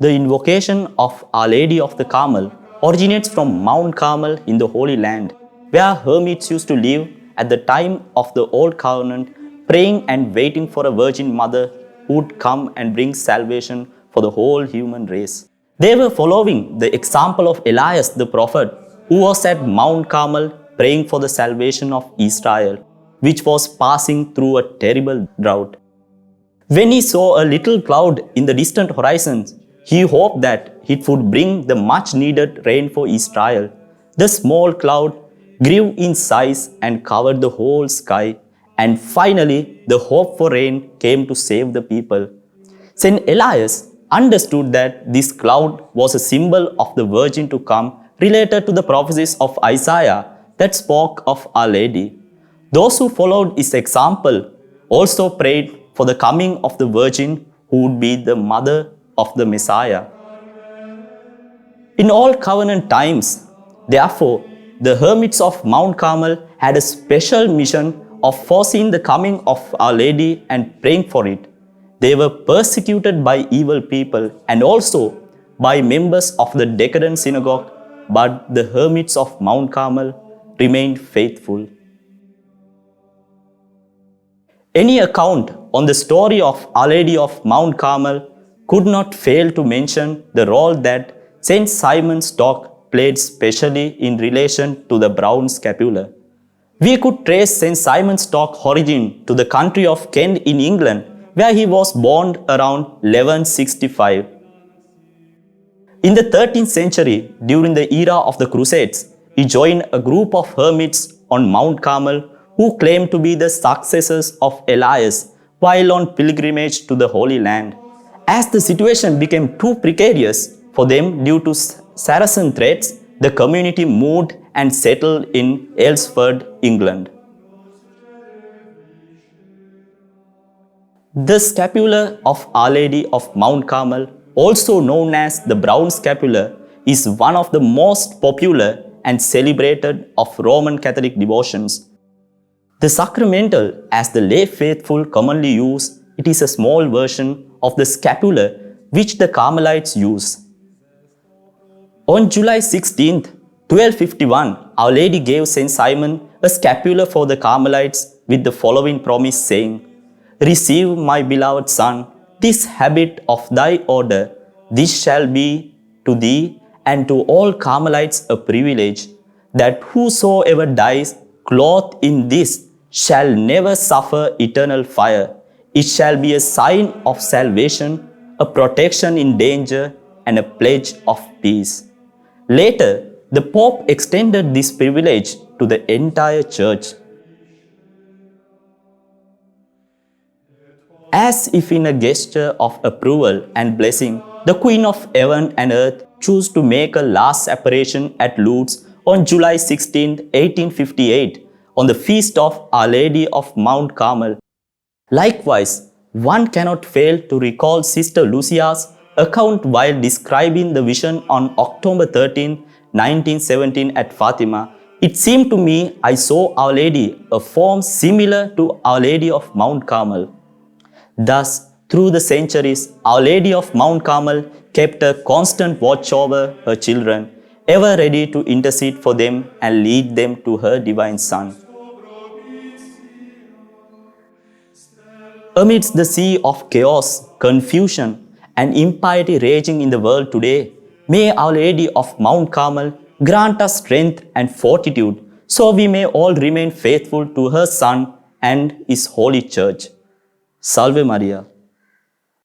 The invocation of Our Lady of the Carmel originates from Mount Carmel in the Holy Land, where hermits used to live at the time of the Old Covenant, praying and waiting for a Virgin Mother who would come and bring salvation for the whole human race. They were following the example of Elias the prophet, who was at Mount Carmel praying for the salvation of Israel, which was passing through a terrible drought. When he saw a little cloud in the distant horizon, he hoped that it would bring the much needed rain for Israel. The small cloud grew in size and covered the whole sky, and finally the hope for rain came to save the people. Saint Elias understood that this cloud was a symbol of the Virgin to come, related to the prophecies of Isaiah that spoke of Our Lady. Those who followed his example also prayed for the coming of the Virgin who would be the mother of the Messiah. In all covenant times, therefore, the hermits of Mount Carmel had a special mission of foreseeing the coming of Our Lady and praying for it. They were persecuted by evil people and also by members of the decadent synagogue, but the hermits of Mount Carmel remained faithful. Any account on the story of Our Lady of Mount Carmel could not fail to mention the role that Saint Simon's stock played, specially in relation to the brown scapular. We could trace Saint Simon's stock origin to the country of Kent in England, where he was born around 1165. In the 13th century, during the era of the Crusades, he joined a group of hermits on Mount Carmel who claimed to be the successors of Elias while on pilgrimage to the Holy Land. As the situation became too precarious for them due to Saracen threats, the community moved and settled in Aylesford, England. The scapular of Our Lady of Mount Carmel, also known as the brown scapular, is one of the most popular and celebrated of Roman Catholic devotions. The sacramental, as the lay faithful commonly use, it is a small version of the scapular which the Carmelites use. On July 16, 1251, Our Lady gave Saint Simon a scapular for the Carmelites with the following promise, saying, "Receive, my beloved son, this habit of thy order. This shall be to thee and to all Carmelites a privilege, that whosoever dies clothed in this shall never suffer eternal fire. It shall be a sign of salvation, a protection in danger, and a pledge of peace." Later, the Pope extended this privilege to the entire Church. As if in a gesture of approval and blessing, the Queen of Heaven and Earth chose to make a last apparition at Lourdes on July 16, 1858, on the feast of Our Lady of Mount Carmel. Likewise, one cannot fail to recall Sister Lucia's account while describing the vision on October 13, 1917 at Fatima. "It seemed to me I saw Our Lady, a form similar to Our Lady of Mount Carmel." Thus, through the centuries, Our Lady of Mount Carmel kept a constant watch over her children, ever ready to intercede for them and lead them to her divine Son. Amidst the sea of chaos, confusion, and impiety raging in the world today, may Our Lady of Mount Carmel grant us strength and fortitude, so we may all remain faithful to her Son and His Holy Church. Salve Maria.